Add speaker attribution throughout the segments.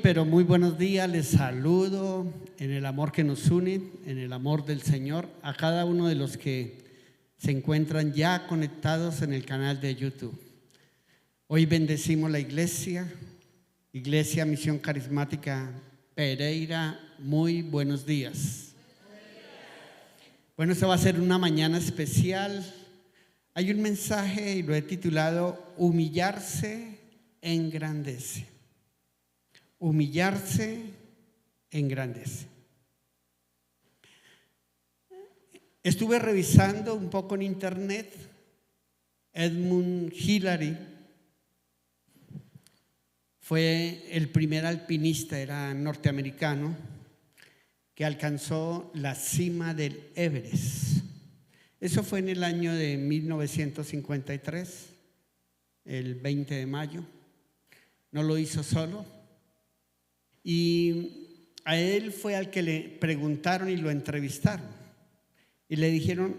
Speaker 1: Pero muy buenos días, les saludo en el amor que nos une, en el amor del Señor, a cada uno de los que se encuentran ya conectados en el canal de YouTube. Hoy bendecimos la Iglesia Misión Carismática Pereira. Muy buenos días. Bueno, esta va a ser una mañana especial. Hay un mensaje y lo he titulado Humillarse engrandece. Humillarse engrandece. Estuve revisando un poco en internet. Edmund Hillary fue el primer alpinista, era norteamericano, que alcanzó la cima del Everest. Eso fue en el año de 1953, el 20 de mayo. No lo hizo solo. Y a él fue al que le preguntaron y lo entrevistaron. Y le dijeron,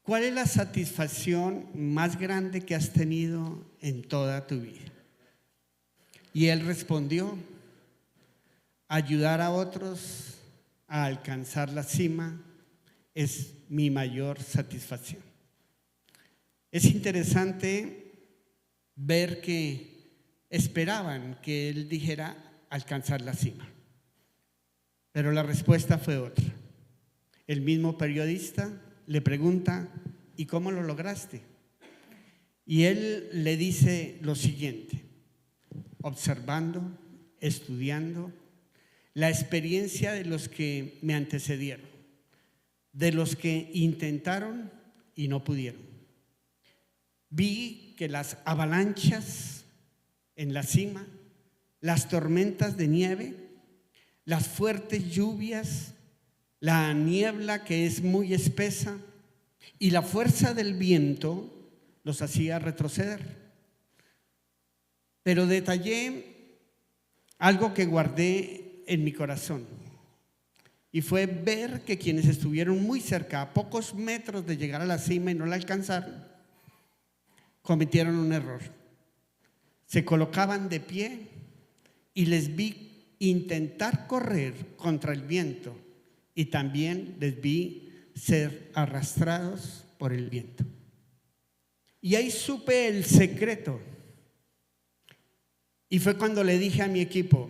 Speaker 1: ¿cuál es la satisfacción más grande que has tenido en toda tu vida? Y él respondió, ayudar a otros a alcanzar la cima es mi mayor satisfacción. Es interesante ver que esperaban que él dijera alcanzar la cima, pero la respuesta fue otra. El mismo periodista le pregunta, ¿y cómo lo lograste? Y él le dice lo siguiente: observando, estudiando la experiencia de los que me antecedieron, de los que intentaron y no pudieron. Vi que las avalanchas en la cima, las tormentas de nieve, las fuertes lluvias, la niebla que es muy espesa y la fuerza del viento los hacía retroceder. Pero detallé algo que guardé en mi corazón, y fue ver que quienes estuvieron muy cerca, a pocos metros de llegar a la cima y no la alcanzaron, cometieron un error. Se colocaban de pie y les vi intentar correr contra el viento, y también les vi ser arrastrados por el viento. Y ahí supe el secreto. Y fue cuando le dije a mi equipo,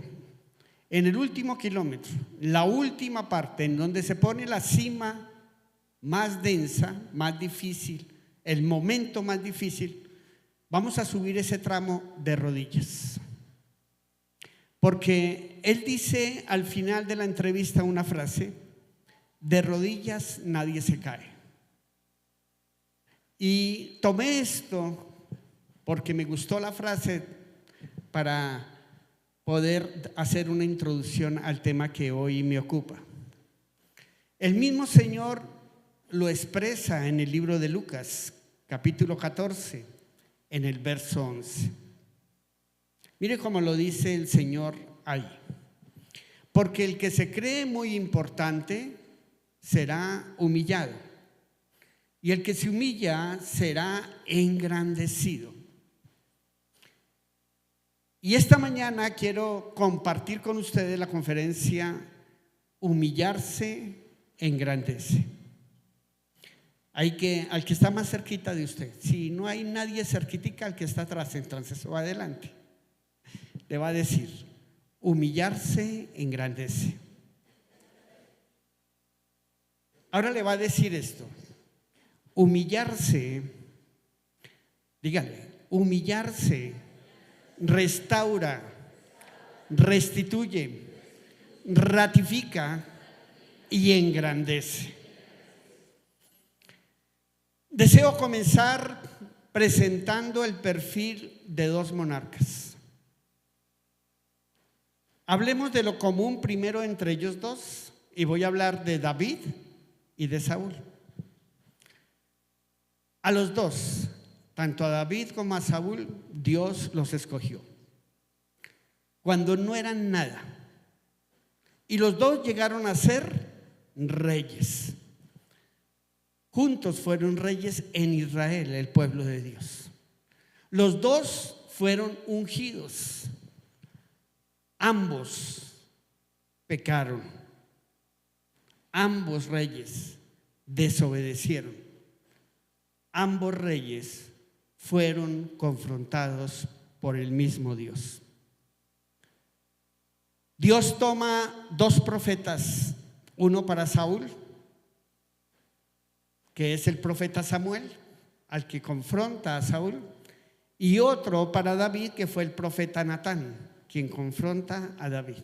Speaker 1: en el último kilómetro, la última parte en donde se pone la cima más densa, más difícil, el momento más difícil, vamos a subir ese tramo de rodillas. Porque él dice al final de la entrevista una frase: de rodillas nadie se cae. Y tomé esto porque me gustó la frase para poder hacer una introducción al tema que hoy me ocupa. El mismo Señor lo expresa en el libro de Lucas, capítulo 14, en el verso 11. Mire cómo lo dice el Señor ahí. Porque el que se cree muy importante será humillado, y el que se humilla será engrandecido. Y esta mañana quiero compartir con ustedes la conferencia Humillarse engrandece. Al que está más cerquita de usted, si no hay nadie cerquitica, al que está atrás, entonces va adelante, le va a decir: humillarse engrandece. Ahora le va a decir esto: humillarse, dígale, humillarse restaura, restituye, ratifica y engrandece. Deseo comenzar presentando el perfil de dos monarcas. Hablemos de lo común primero entre ellos dos, y voy a hablar de David y de Saúl. A los dos, tanto a David como a Saúl, Dios los escogió cuando no eran nada, y los dos llegaron a ser reyes. Juntos fueron reyes en Israel, el pueblo de Dios. Los dos fueron ungidos. ambos pecaron, ambos reyes desobedecieron, ambos reyes fueron confrontados por el mismo Dios. Dios toma dos profetas, uno para Saúl, que es el profeta Samuel, al que confronta a Saúl, y otro para David, que fue el profeta Natán, quien confronta a David.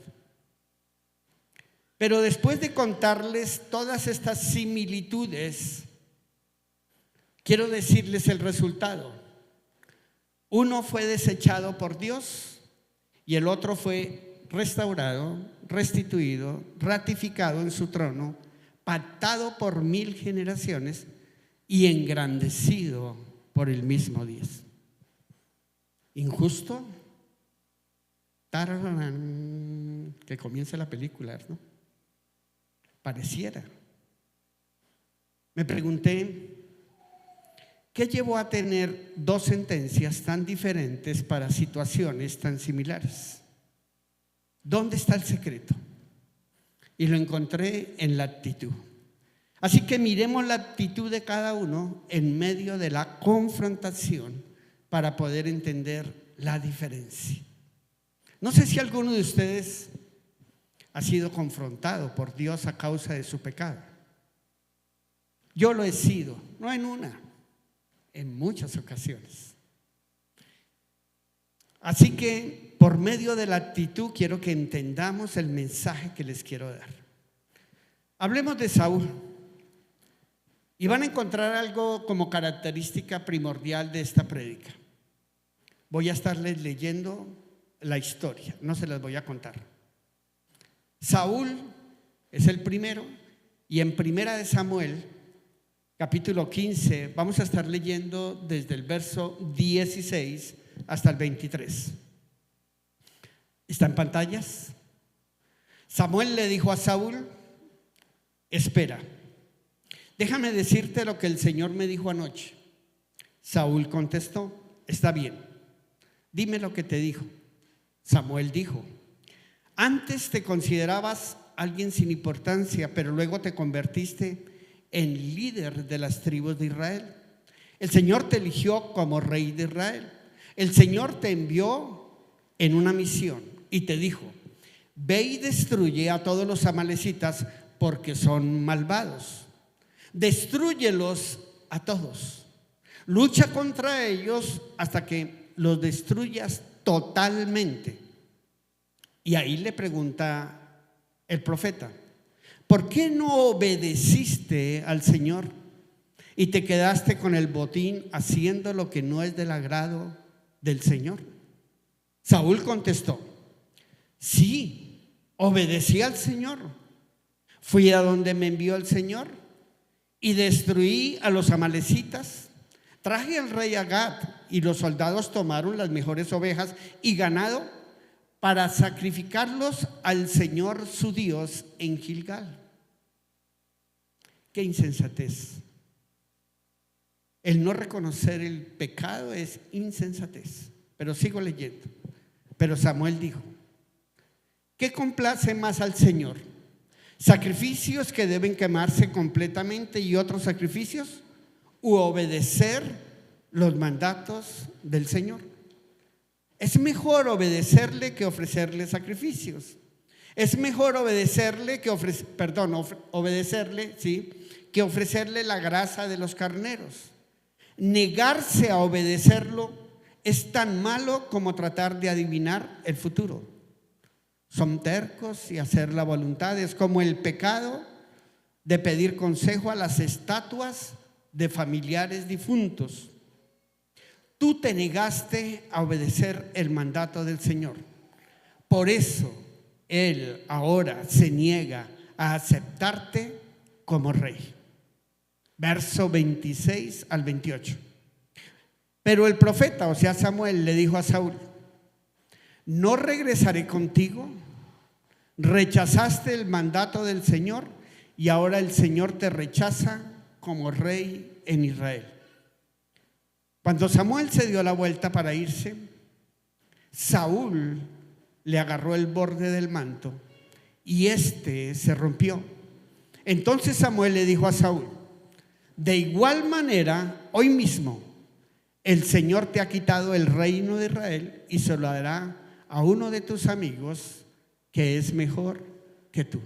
Speaker 1: Pero después de contarles todas estas similitudes, quiero decirles el resultado. Uno fue desechado por Dios y el otro fue restaurado, restituido, ratificado en su trono, pactado por 1000 generaciones y engrandecido por el mismo Dios. ¿Injusto? ¡Tararán! Que comience la película, ¿no? Pareciera. Me pregunté, ¿qué llevó a tener dos sentencias tan diferentes para situaciones tan similares? ¿Dónde está el secreto? Y lo encontré en la actitud. Así que miremos la actitud de cada uno en medio de la confrontación para poder entender la diferencia. No sé si alguno de ustedes ha sido confrontado por Dios a causa de su pecado. Yo lo he sido, no en una, en muchas ocasiones. Así que por medio de la actitud quiero que entendamos el mensaje que les quiero dar. Hablemos de Saúl. Y van a encontrar algo como característica primordial de esta prédica. Voy a estarles leyendo la historia, no se las voy a contar. Saúl es el primero, y en Primera de Samuel, capítulo 15, vamos a estar leyendo desde el verso 16 hasta el 23. ¿Está en pantallas? Samuel le dijo a Saúl: espera, déjame decirte lo que el Señor me dijo anoche. Saúl contestó: está bien, dime lo que te dijo. Samuel dijo: antes te considerabas alguien sin importancia, pero luego te convertiste en líder de las tribus de Israel. El Señor te eligió como rey de Israel. El Señor te envió en una misión y te dijo: ve y destruye a todos los amalecitas porque son malvados. Destrúyelos a todos. Lucha contra ellos hasta que los destruyas totalmente. Y ahí le pregunta el profeta: ¿por qué no obedeciste al Señor y te quedaste con el botín haciendo lo que no es del agrado del Señor? Saúl contestó: sí, obedecí al Señor. Fui a donde me envió el Señor y destruí a los amalecitas. Traje al rey Agag y los soldados tomaron las mejores ovejas y ganado para sacrificarlos al Señor su Dios en Gilgal. Qué insensatez. El no reconocer el pecado es insensatez. Pero sigo leyendo. Pero Samuel dijo: ¿qué complace más al Señor? ¿Sacrificios que deben quemarse completamente y otros sacrificios? ¿U obedecer los mandatos del Señor? Es mejor obedecerle que ofrecerle sacrificios. Es mejor obedecerle que que ofrecerle la grasa de los carneros. Negarse a obedecerlo es tan malo como tratar de adivinar el futuro. Son tercos y hacer la voluntad es como el pecado de pedir consejo a las estatuas de familiares difuntos. Tú te negaste a obedecer el mandato del Señor. Por eso Él ahora se niega a aceptarte como rey. Verso 26 al 28. Pero el profeta, o sea Samuel, le dijo a Saúl: no regresaré contigo. Rechazaste el mandato del Señor y ahora el Señor te rechaza como rey en Israel. Cuando Samuel se dio la vuelta para irse, Saúl le agarró el borde del manto y éste se rompió. Entonces Samuel le dijo a Saúl: de igual manera, hoy mismo el Señor te ha quitado el reino de Israel y se lo dará a uno de tus amigos que es mejor que tú.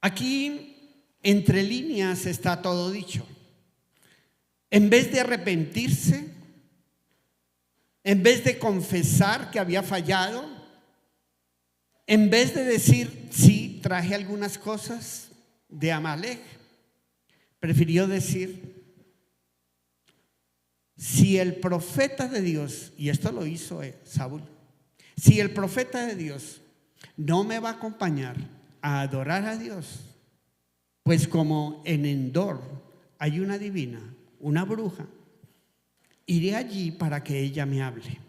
Speaker 1: Aquí, entre líneas, está todo dicho. En vez de arrepentirse, en vez de confesar que había fallado, en vez de decir, sí, traje algunas cosas de Amalek, prefirió decir, si el profeta de Dios, y esto lo hizo Saúl, si el profeta de Dios no me va a acompañar a adorar a Dios, pues como en Endor hay una divina, una bruja, iré allí para que ella me hable.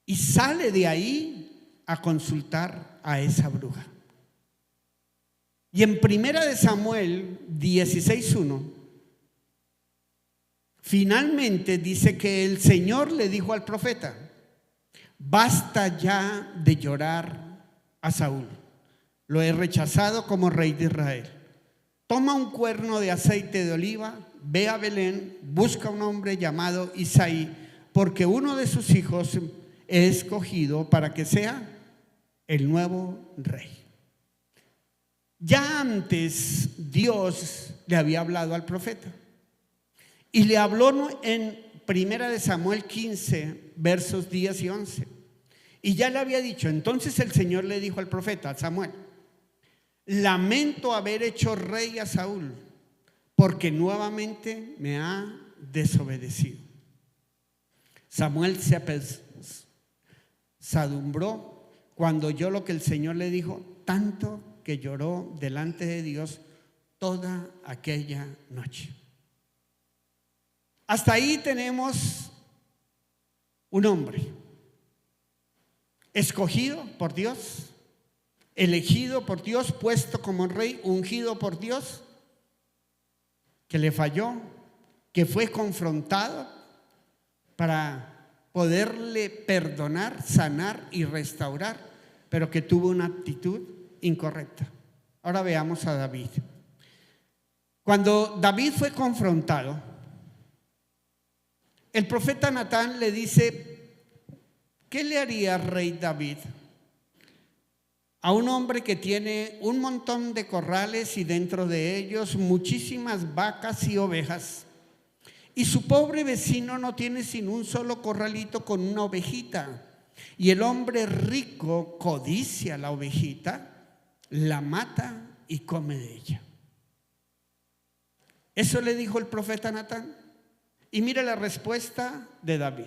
Speaker 1: Y sale de ahí a consultar a esa bruja. Y en 1 Samuel 16:1, finalmente dice que el Señor le dijo al profeta: basta ya de llorar a Saúl, lo he rechazado como rey de Israel. Toma un cuerno de aceite de oliva, ve a Belén, busca un hombre llamado Isaí, porque uno de sus hijos he escogido para que sea el nuevo rey. Ya antes Dios le había hablado al profeta y le habló en 1 Samuel 15, versos 10 y 11. Y ya le había dicho, entonces el Señor le dijo al profeta, a Samuel: lamento haber hecho rey a Saúl, porque nuevamente me ha desobedecido. Samuel se apesadumbró cuando oyó lo que el Señor le dijo, tanto que lloró delante de Dios toda aquella noche. Hasta ahí tenemos un hombre escogido por Dios, elegido por Dios, puesto como rey, ungido por Dios, que le falló, que fue confrontado para poderle perdonar, sanar y restaurar, pero que tuvo una actitud incorrecta. Ahora veamos a David. Cuando David fue confrontado, el profeta Natán le dice: ¿qué le haría rey David a un hombre que tiene un montón de corrales y dentro de ellos muchísimas vacas y ovejas, y su pobre vecino no tiene sino un solo corralito con una ovejita, y el hombre rico codicia la ovejita, la mata y come de ella? Eso le dijo el profeta Natán. Y mira la respuesta de David.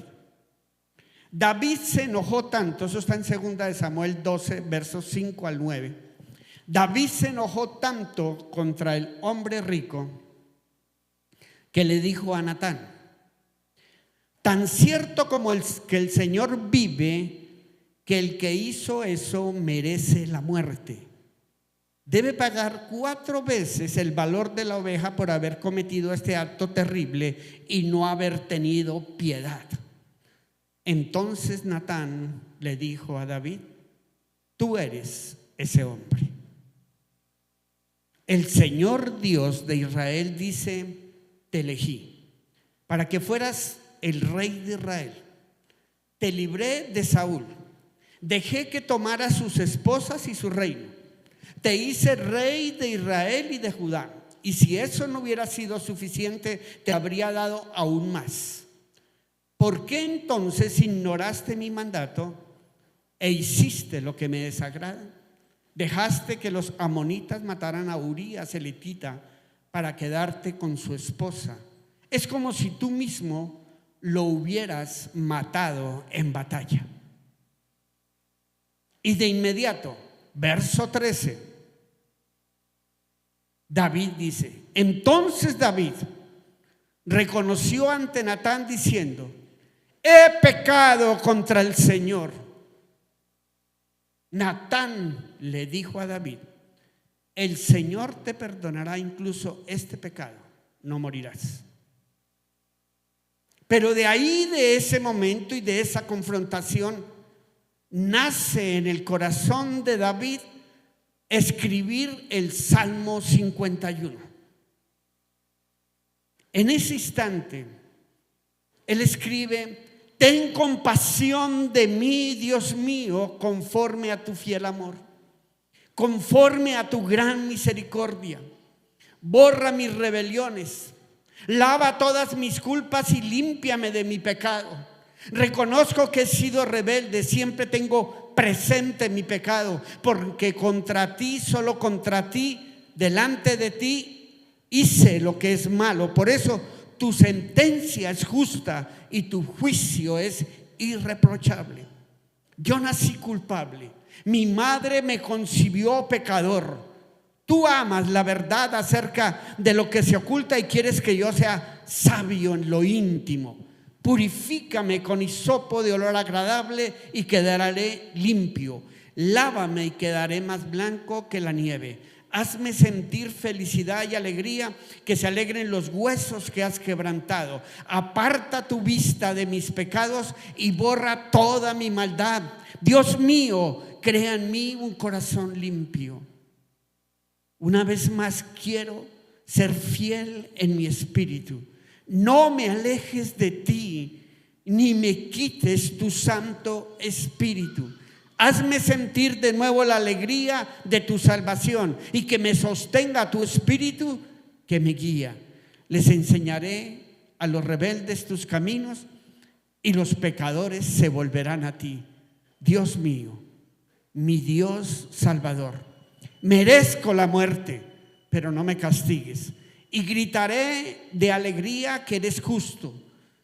Speaker 1: David se enojó tanto, eso está en 2 Samuel 12, versos 5 al 9. David se enojó tanto contra el hombre rico que le dijo a Natán: tan cierto como que el Señor vive, que el que hizo eso merece la muerte. Debe pagar 4 veces el valor de la oveja por haber cometido este acto terrible y no haber tenido piedad. Entonces Natán le dijo a David: tú eres ese hombre. El Señor Dios de Israel dice: te elegí para que fueras el rey de Israel. Te libré de Saúl, dejé que tomara sus esposas y su reino. Te hice rey de Israel y de Judá. Y si eso no hubiera sido suficiente, te habría dado aún más. ¿Por qué entonces ignoraste mi mandato e hiciste lo que me desagrada? Dejaste que los amonitas mataran a Urías el hitita para quedarte con su esposa. Es como si tú mismo lo hubieras matado en batalla. Y de inmediato, verso 13, David dice: entonces David reconoció ante Natán diciendo: he pecado contra el Señor. Natán le dijo a David: el Señor te perdonará incluso este pecado, no morirás. Pero de ahí, de ese momento y de esa confrontación, nace en el corazón de David escribir el Salmo 51. En ese instante, él escribe: ten compasión de mí, Dios mío, conforme a tu fiel amor, conforme a tu gran misericordia. Borra mis rebeliones, lava todas mis culpas y límpiame de mi pecado. Reconozco que he sido rebelde, siempre tengo presente mi pecado, porque contra ti, solo contra ti, delante de ti, hice lo que es malo. Por eso tu sentencia es justa y tu juicio es irreprochable. Yo nací culpable, mi madre me concibió pecador. Tú amas la verdad acerca de lo que se oculta y quieres que yo sea sabio en lo íntimo. Purifícame con hisopo de olor agradable y quedaré limpio. Lávame y quedaré más blanco que la nieve. Hazme sentir felicidad y alegría, que se alegren los huesos que has quebrantado. Aparta tu vista de mis pecados y borra toda mi maldad. Dios mío, crea en mí un corazón limpio. Una vez más quiero ser fiel en mi espíritu. No me alejes de ti, ni me quites tu Santo Espíritu. Hazme sentir de nuevo la alegría de tu salvación y que me sostenga tu espíritu que me guía. Les enseñaré a los rebeldes tus caminos y los pecadores se volverán a ti. Dios mío, mi Dios Salvador, merezco la muerte, pero no me castigues. Y gritaré de alegría que eres justo.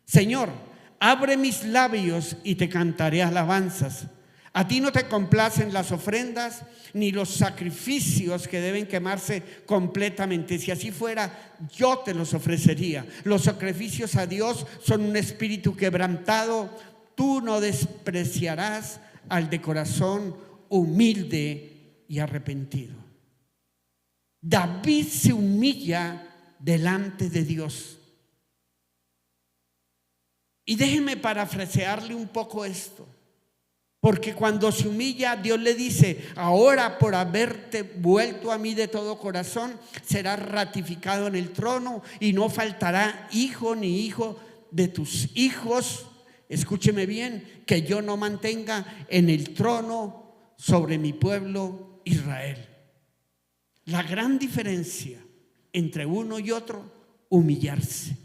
Speaker 1: Señor, abre mis labios y te cantaré alabanzas. A ti no te complacen las ofrendas ni los sacrificios que deben quemarse completamente. Si así fuera, yo te los ofrecería. Los sacrificios a Dios son un espíritu quebrantado. Tú no despreciarás al de corazón humilde y arrepentido. David se humilla delante de Dios. Y déjeme parafrasearle un poco esto. Porque cuando se humilla, Dios le dice: ahora, por haberte vuelto a mí de todo corazón, serás ratificado en el trono y no faltará hijo ni hijo de tus hijos, escúcheme bien, que yo no mantenga en el trono sobre mi pueblo Israel. La gran diferencia entre uno y otro: humillarse.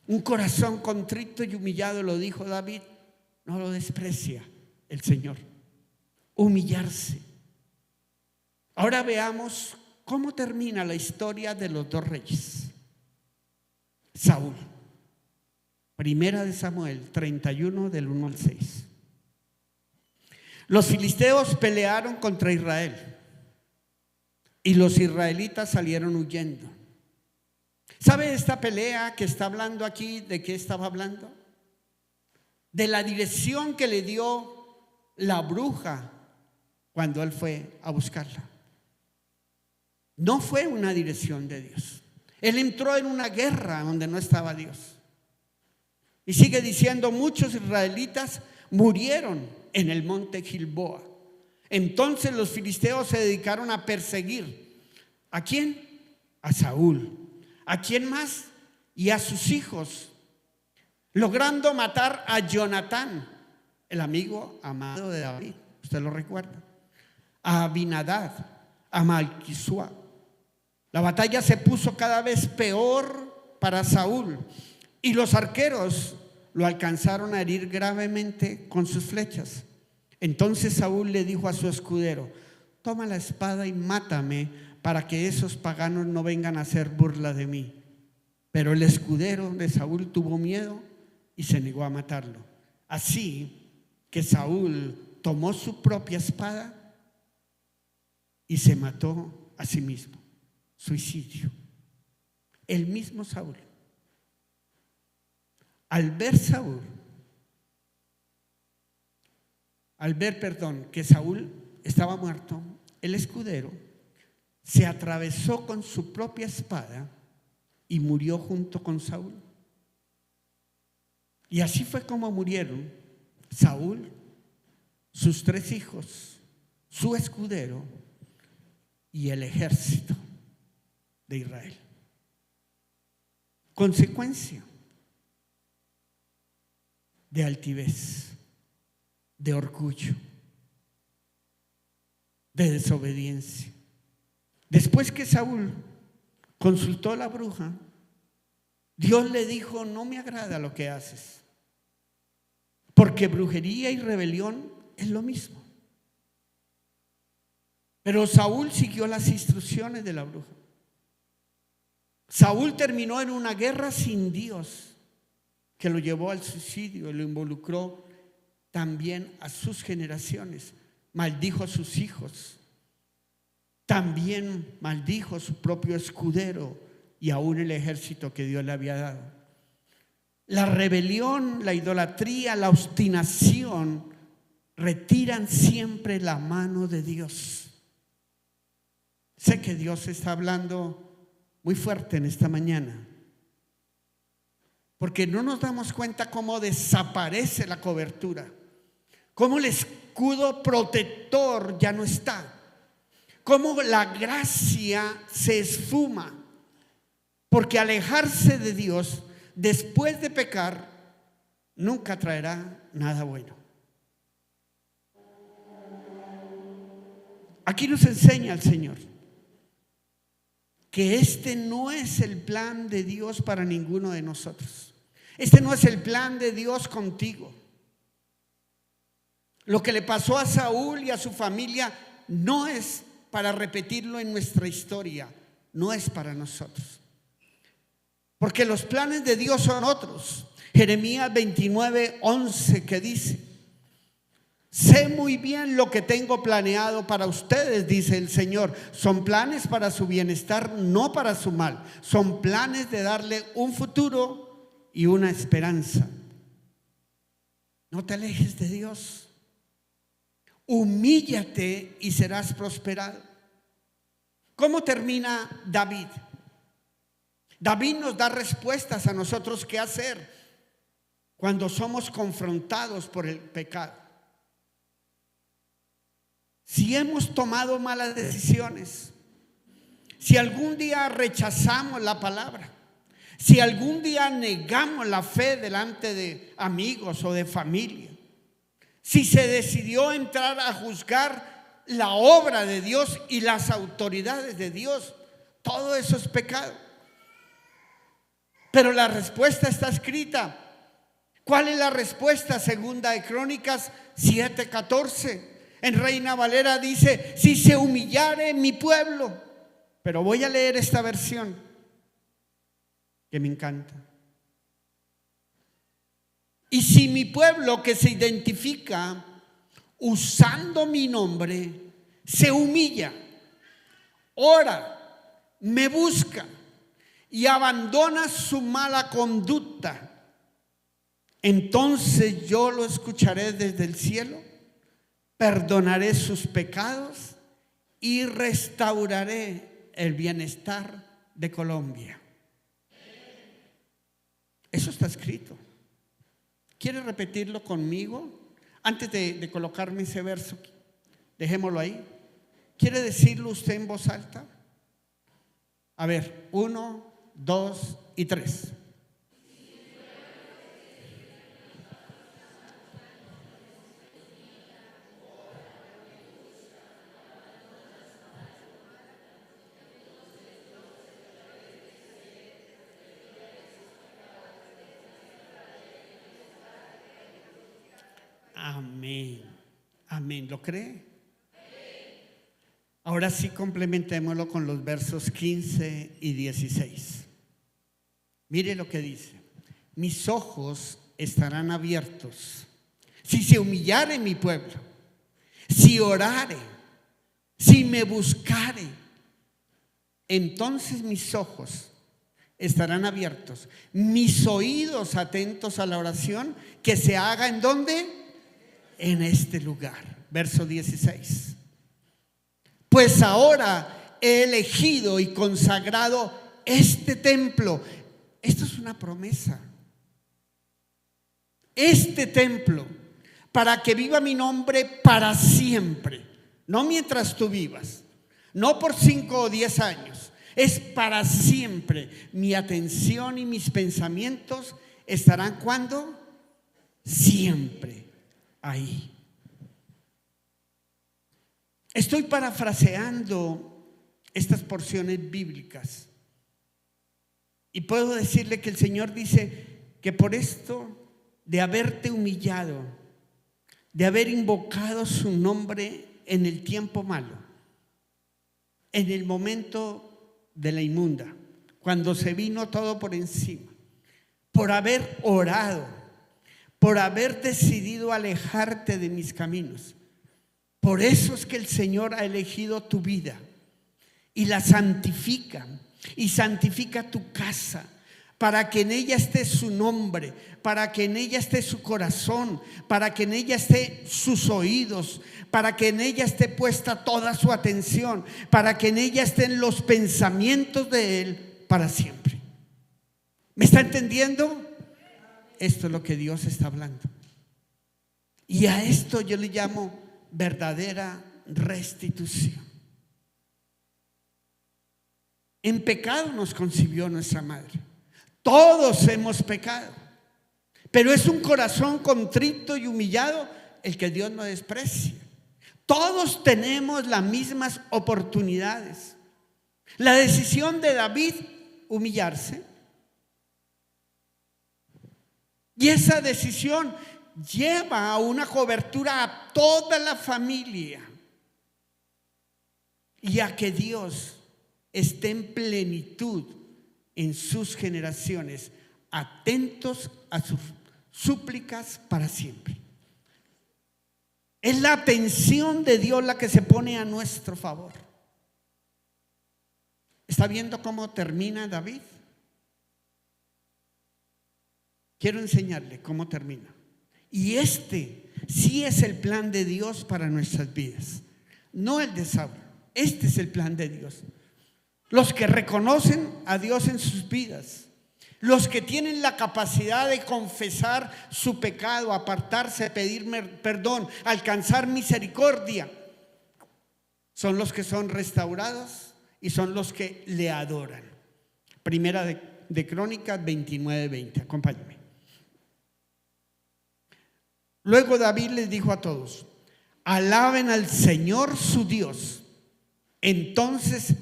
Speaker 1: Un corazón contrito y humillado, lo dijo David, no lo desprecia el Señor. Humillarse. Ahora veamos cómo termina la historia de los dos reyes. Saúl. Primera de Samuel 31 del 1 al 6. Los filisteos pelearon contra Israel y los israelitas salieron huyendo. ¿Sabe esta pelea que está hablando aquí? ¿De qué estaba hablando? De la dirección que le dio la bruja cuando él fue a buscarla. No fue una dirección de Dios. Él entró en una guerra donde no estaba Dios. Y sigue diciendo: muchos israelitas murieron en el monte Gilboa. Entonces los filisteos se dedicaron a perseguir. ¿A quién? A Saúl. ¿A quién más? Y a sus hijos, logrando matar a Jonatán, el amigo amado de David, usted lo recuerda, a Abinadab, a Malquisua. La batalla se puso cada vez peor para Saúl y los arqueros lo alcanzaron a herir gravemente con sus flechas. Entonces Saúl le dijo a su escudero: toma la espada y mátame, para que esos paganos no vengan a hacer burla de mí. Pero el escudero de Saúl tuvo miedo y se negó a matarlo. Así que Saúl tomó su propia espada y se mató a sí mismo. Suicidio. El mismo Saúl. Al ver que Saúl estaba muerto, el escudero se atravesó con su propia espada y murió junto con Saúl. Y así fue como murieron Saúl, sus 3 hijos, su escudero y el ejército de Israel. Consecuencia de altivez, de orgullo, de desobediencia. Después que Saúl consultó a la bruja, Dios le dijo: no me agrada lo que haces, porque brujería y rebelión es lo mismo. Pero Saúl siguió las instrucciones de la bruja. Saúl terminó en una guerra sin Dios, que lo llevó al suicidio y lo involucró también a sus generaciones. Maldijo a sus hijos, también maldijo a su propio escudero y aún el ejército que Dios le había dado. La rebelión, la idolatría, la obstinación retiran siempre la mano de Dios. Sé que Dios está hablando muy fuerte en esta mañana, porque no nos damos cuenta cómo desaparece la cobertura, cómo el escudo protector ya no está, cómo la gracia se esfuma, porque alejarse de Dios después de pecar nunca traerá nada bueno. Aquí nos enseña el Señor que este no es el plan de Dios para ninguno de nosotros. Este no es el plan de Dios contigo. Lo que le pasó a Saúl y a su familia no es para repetirlo en nuestra historia, no es para nosotros. Porque los planes de Dios son otros. Jeremías 29:11, que dice: sé muy bien lo que tengo planeado para ustedes, dice el Señor. Son planes para su bienestar, no para su mal. Son planes de darle un futuro y una esperanza. No te alejes de Dios. Humíllate y serás prosperado. ¿Cómo termina David? David nos da respuestas a nosotros qué hacer cuando somos confrontados por el pecado. Si hemos tomado malas decisiones, si algún día rechazamos la palabra, si algún día negamos la fe delante de amigos o de familia, si se decidió entrar a juzgar la obra de Dios y las autoridades de Dios, todo eso es pecado. Pero la respuesta está escrita. ¿Cuál es la respuesta? Segunda de Crónicas 7:14. En Reina Valera dice: si se humillare mi pueblo. Pero voy a leer esta versión que me encanta. Y si mi pueblo, que se identifica usando mi nombre, se humilla, ora, me busca y abandona su mala conducta, entonces yo lo escucharé desde el cielo, perdonaré sus pecados y restauraré el bienestar de Colombia. Eso está escrito. ¿Quiere repetirlo conmigo? Antes de colocarme ese verso, dejémoslo ahí. ¿Quiere decirlo usted en voz alta? A ver, 1, 2 y 3. Amén. Amén. ¿Lo cree? Ahora sí, complementémoslo con los versos 15 y 16. Mire lo que dice: mis ojos estarán abiertos si se humillare mi pueblo, si orare, si me buscare, entonces mis ojos estarán abiertos, mis oídos atentos a la oración que se haga ¿en dónde? En este lugar. Verso 16. Pues ahora he elegido y consagrado este templo. Esto es una promesa. este templo para que viva mi nombre para siempre. No mientras tú vivas, no por 5 o 10 años, es para siempre. Mi atención y mis pensamientos estarán, ¿cuándo? Siempre ahí. Estoy parafraseando estas porciones bíblicas y puedo decirle que el Señor dice que por esto de haberte humillado, de haber invocado su nombre en el tiempo malo, en el momento de la inmunda, cuando se vino todo por encima, por haber orado, por haber decidido alejarte de mis caminos. Por eso es que el Señor ha elegido tu vida y la santifica, y santifica tu casa, para que en ella esté su nombre, para que en ella esté su corazón, para que en ella esté sus oídos, para que en ella esté puesta toda su atención, para que en ella estén los pensamientos de Él para siempre. ¿Me está entendiendo? Esto es lo que Dios está hablando. Y a esto yo le llamo verdadera restitución. En pecado nos concibió nuestra madre. Todos hemos pecado, pero es un corazón contrito y humillado el que Dios no desprecia. Todos tenemos las mismas oportunidades. La decisión de David, humillarse, y esa decisión lleva a una cobertura a toda la familia y a que Dios esté en plenitud en sus generaciones, atentos a sus súplicas para siempre. Es la atención de Dios la que se pone a nuestro favor. ¿Está viendo cómo termina David? Quiero enseñarle cómo termina. Y este sí es el plan de Dios para nuestras vidas, no el de Saúl. Este es el plan de Dios. Los que reconocen a Dios en sus vidas, los que tienen la capacidad de confesar su pecado, apartarse, pedirme perdón, alcanzar misericordia, son los que son restaurados y son los que le adoran. Primera de Crónicas 29:20. Acompáñenme. Luego David les dijo a todos: alaben al Señor su Dios. Entonces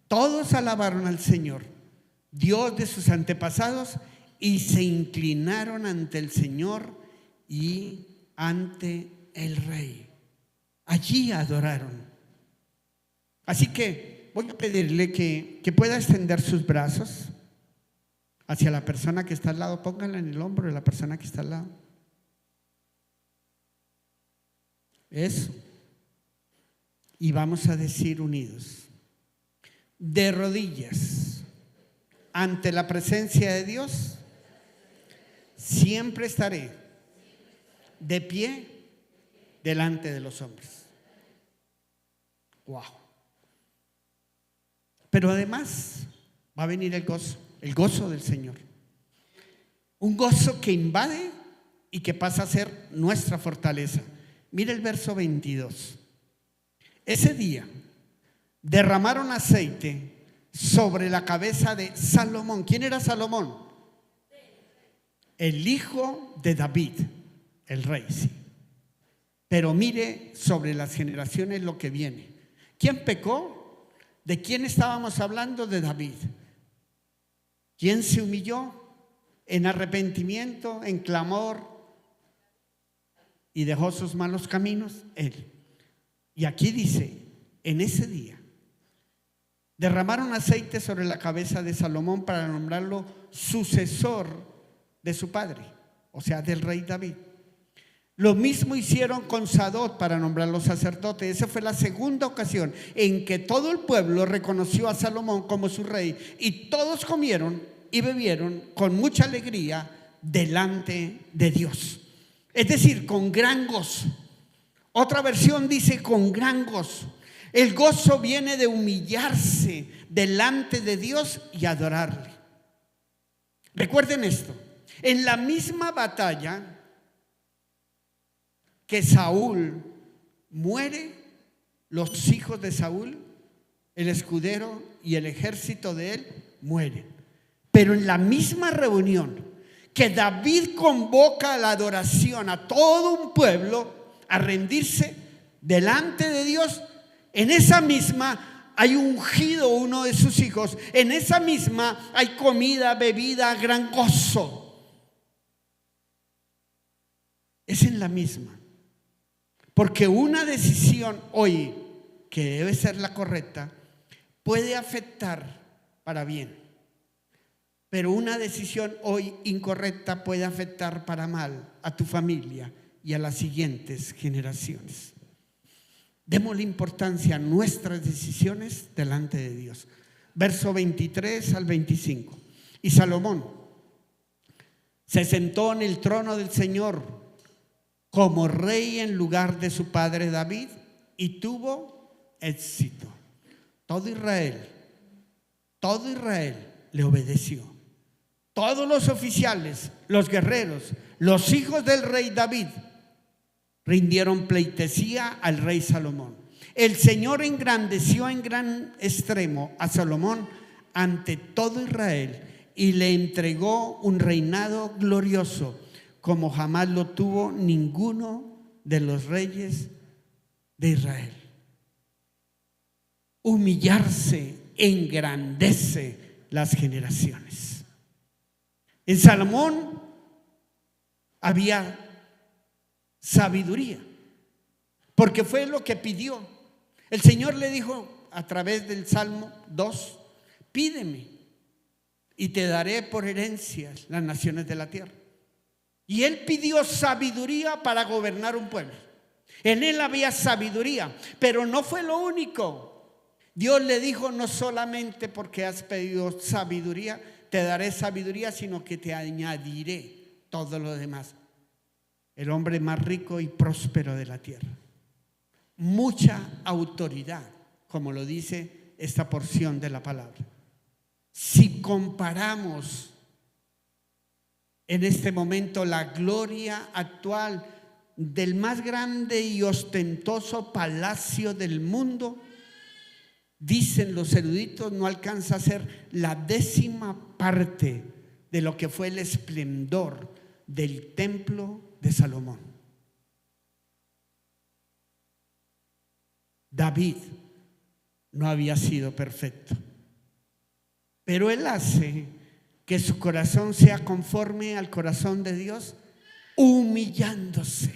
Speaker 1: todos alabaron al Señor, Dios de sus antepasados, y se inclinaron ante el Señor y ante el Rey. Allí adoraron. Así que voy a pedirle que pueda extender sus brazos hacia la persona que está al lado. Pónganla en el hombro de la persona que está al lado. Eso. Y vamos a decir unidos: de rodillas ante la presencia de Dios, siempre estaré de pie delante de los hombres. Wow. Pero además va a venir el gozo del Señor. Un gozo que invade y que pasa a ser nuestra fortaleza. Mira el verso 22. Ese día derramaron aceite sobre la cabeza de Salomón. ¿Quién era Salomón? El hijo de David, el rey, sí. Pero mire sobre las generaciones lo que viene. ¿Quién pecó? ¿De quién estábamos hablando? De David. ¿Quién se humilló en arrepentimiento, en clamor y dejó sus malos caminos? Él. Y aquí dice: en ese día derramaron aceite sobre la cabeza de Salomón para nombrarlo sucesor de su padre, o sea, del rey David. Lo mismo hicieron con Sadok para nombrarlo sacerdote. Esa fue la segunda ocasión en que todo el pueblo reconoció a Salomón como su rey, y todos comieron y bebieron con mucha alegría delante de Dios. Es decir, con gran gozo. Otra versión dice con gran gozo. El gozo viene de humillarse delante de Dios y adorarle. Recuerden esto: en la misma batalla que Saúl muere, los hijos de Saúl, el escudero y el ejército de él mueren. Pero en la misma reunión que David convoca a la adoración a todo un pueblo a rendirse delante de Dios, en esa misma hay ungido uno de sus hijos, en esa misma hay comida, bebida, gran gozo. Es en la misma. Porque una decisión hoy, que debe ser la correcta, puede afectar para bien. Pero una decisión hoy incorrecta puede afectar para mal a tu familia y a las siguientes generaciones. Démosle importancia a nuestras decisiones delante de Dios. Verso 23 al 25. Y Salomón se sentó en el trono del Señor como rey en lugar de su padre David y tuvo éxito. Todo Israel le obedeció. Todos los oficiales, los guerreros, los hijos del rey David rindieron pleitesía al rey Salomón. El Señor engrandeció en gran extremo a Salomón ante todo Israel y le entregó un reinado glorioso como jamás lo tuvo ninguno de los reyes de Israel. Humillarse engrandece las generaciones. En Salomón había sabiduría, porque fue lo que pidió. El Señor le dijo a través del Salmo 2: pídeme y te daré por herencia las naciones de la tierra. Y él pidió sabiduría para gobernar un pueblo. En él había sabiduría, pero no fue lo único. Dios le dijo: no solamente porque has pedido sabiduría te daré sabiduría, sino que te añadiré todo lo demás. El hombre más rico y próspero de la tierra. Mucha autoridad, como lo dice esta porción de la palabra. Si comparamos en este momento la gloria actual del más grande y ostentoso palacio del mundo, dicen los eruditos, no alcanza a ser la 10ª parte de lo que fue el esplendor del templo de Salomón. David no había sido perfecto, pero él hace que su corazón sea conforme al corazón de Dios, humillándose.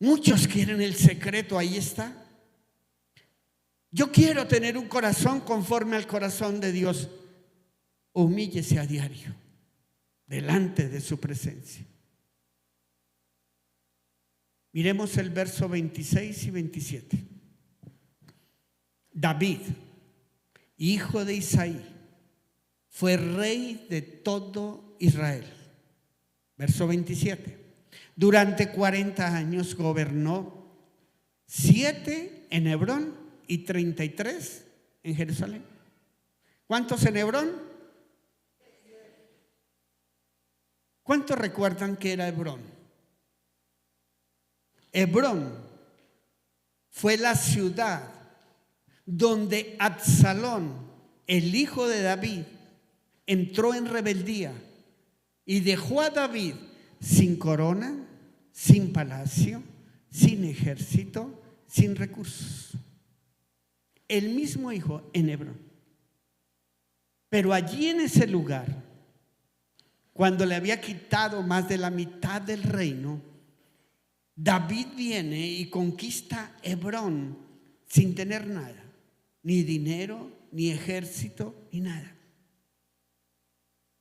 Speaker 1: Muchos quieren el secreto, ahí está. Yo quiero tener un corazón conforme al corazón de Dios. Humíllese a diario delante de su presencia. Miremos el verso 26 y 27. David, hijo de Isaí, fue rey de todo Israel. Verso 27. Durante 40 años gobernó, 7 en Hebrón y 33 en Jerusalén. ¿Cuántos en Hebrón? ¿Cuántos recuerdan que era Hebrón? Hebrón fue la ciudad donde Absalón, el hijo de David, entró en rebeldía y dejó a David sin corona, sin palacio, sin ejército, sin recursos. El mismo hijo en Hebrón. Pero allí en ese lugar, cuando le había quitado más de la mitad del reino, David viene y conquista Hebrón sin tener nada, ni dinero, ni ejército, ni nada.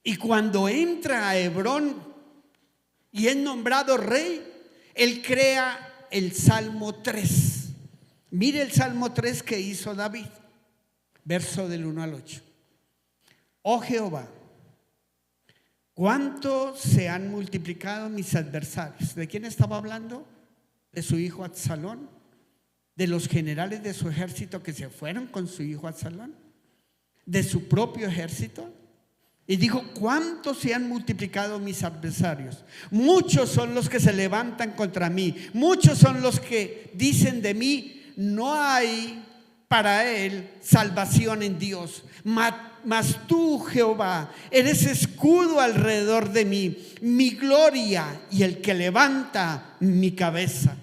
Speaker 1: Y cuando entra a Hebrón y es nombrado rey, él crea el Salmo 3. Mire el Salmo 3 que hizo David, verso del 1 al 8. Oh Jehová, cuánto se han multiplicado mis adversarios. ¿De quién estaba hablando? De su hijo Absalón, de los generales de su ejército que se fueron con su hijo Absalón, de su propio ejército. Y dijo: ¿cuántos se han multiplicado mis adversarios? Muchos son los que se levantan contra mí. Muchos son los que dicen de mí: no hay para él salvación en Dios. Mas tú, Jehová, eres escudo alrededor de mí, mi gloria y el que levanta mi cabeza.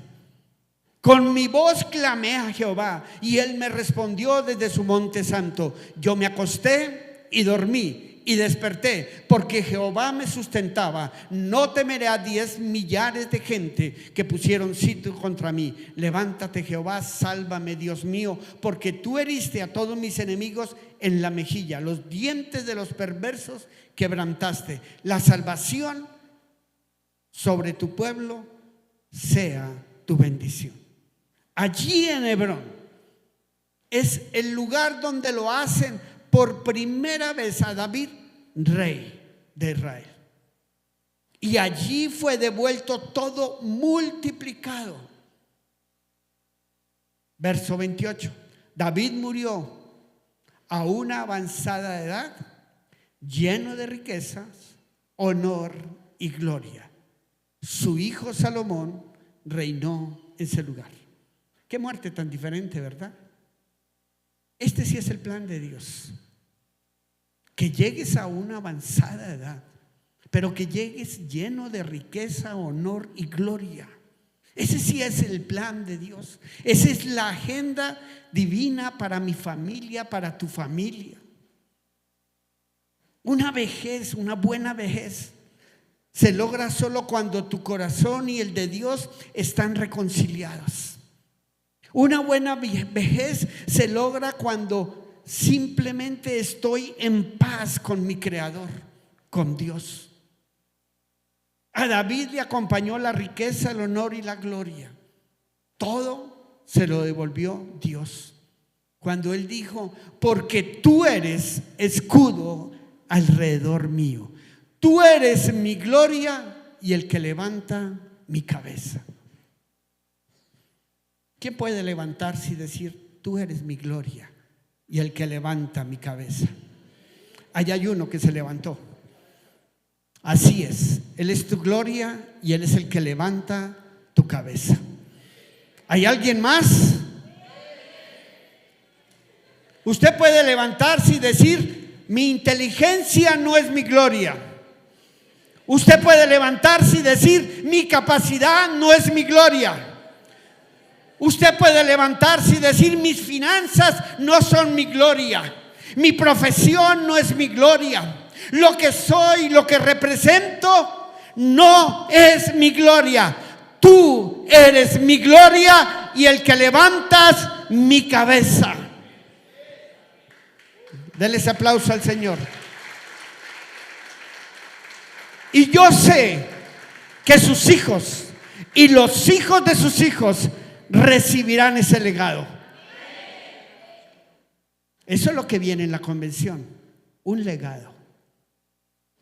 Speaker 1: Con mi voz clamé a Jehová y él me respondió desde su monte santo. Yo me acosté y dormí y desperté, porque Jehová me sustentaba. No temeré a 10 millares de gente que pusieron sitio contra mí. Levántate, Jehová, sálvame, Dios mío, porque tú heriste a todos mis enemigos en la mejilla. Los dientes de los perversos quebrantaste. La salvación sobre tu pueblo sea tu bendición. Allí en Hebrón es el lugar donde lo hacen por primera vez a David rey de Israel. Y allí fue devuelto todo multiplicado. Verso 28. David murió a una avanzada edad, lleno de riquezas, honor y gloria. Su hijo Salomón reinó en ese lugar. Qué muerte tan diferente, ¿verdad? Este sí es el plan de Dios. Que llegues a una avanzada edad, pero que llegues lleno de riqueza, honor y gloria. Ese sí es el plan de Dios. Esa es la agenda divina para mi familia, para tu familia. Una vejez, una buena vejez, se logra solo cuando tu corazón y el de Dios están reconciliados. Una buena vejez se logra cuando simplemente estoy en paz con mi Creador, con Dios. A David le acompañó la riqueza, el honor y la gloria. Todo se lo devolvió Dios. Cuando él dijo: porque tú eres escudo alrededor mío. Tú eres mi gloria y el que levanta mi cabeza. ¿Quién puede levantarse y decir: tú eres mi gloria y el que levanta mi cabeza? Allá hay uno que se levantó. Así es, Él es tu gloria y Él es el que levanta tu cabeza. ¿Hay alguien más? Usted puede levantarse y decir: mi inteligencia no es mi gloria. Usted puede levantarse y decir: mi capacidad no es mi gloria. Usted puede levantarse y decir: mis finanzas no son mi gloria. Mi profesión no es mi gloria. Lo que soy, lo que represento no es mi gloria. Tú eres mi gloria y el que levantas mi cabeza. Denle ese aplauso al Señor. Y yo sé que sus hijos y los hijos de sus hijos recibirán ese legado. Eso es lo que viene en la convención, un legado.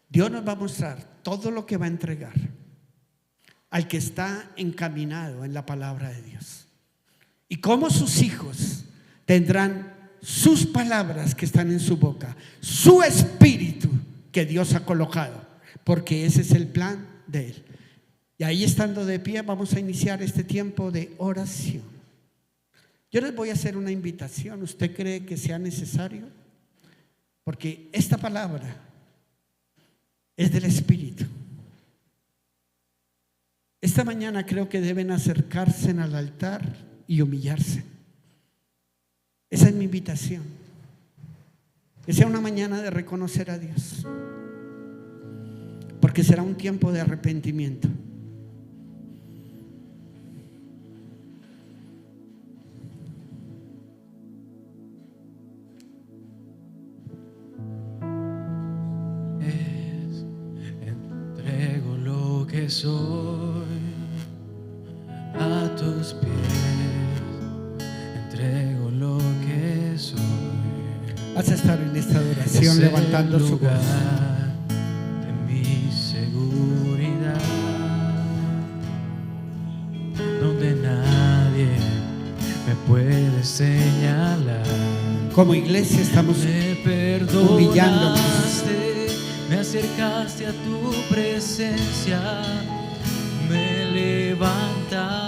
Speaker 1: Dios nos va a mostrar todo lo que va a entregar al que está encaminado en la palabra de Dios. Y cómo sus hijos tendrán sus palabras que están en su boca, su espíritu que Dios ha colocado, porque ese es el plan de Él. Y ahí, estando de pie, vamos a iniciar este tiempo de oración. Yo les voy a hacer una invitación. ¿Usted cree que sea necesario? Porque esta palabra es del Espíritu. Esta mañana creo que deben acercarse al altar y humillarse. Esa es mi invitación. Que sea una mañana de reconocer a Dios, porque será un tiempo de arrepentimiento.
Speaker 2: Entrego lo que soy a tus pies, entrego lo que soy.
Speaker 1: Vas a estar en esta adoración levantando su voz.
Speaker 2: De mi seguridad, donde nadie me puede señalar.
Speaker 1: Como iglesia estamos humillándonos.
Speaker 2: me acercaste a tu presencia, me levantaste.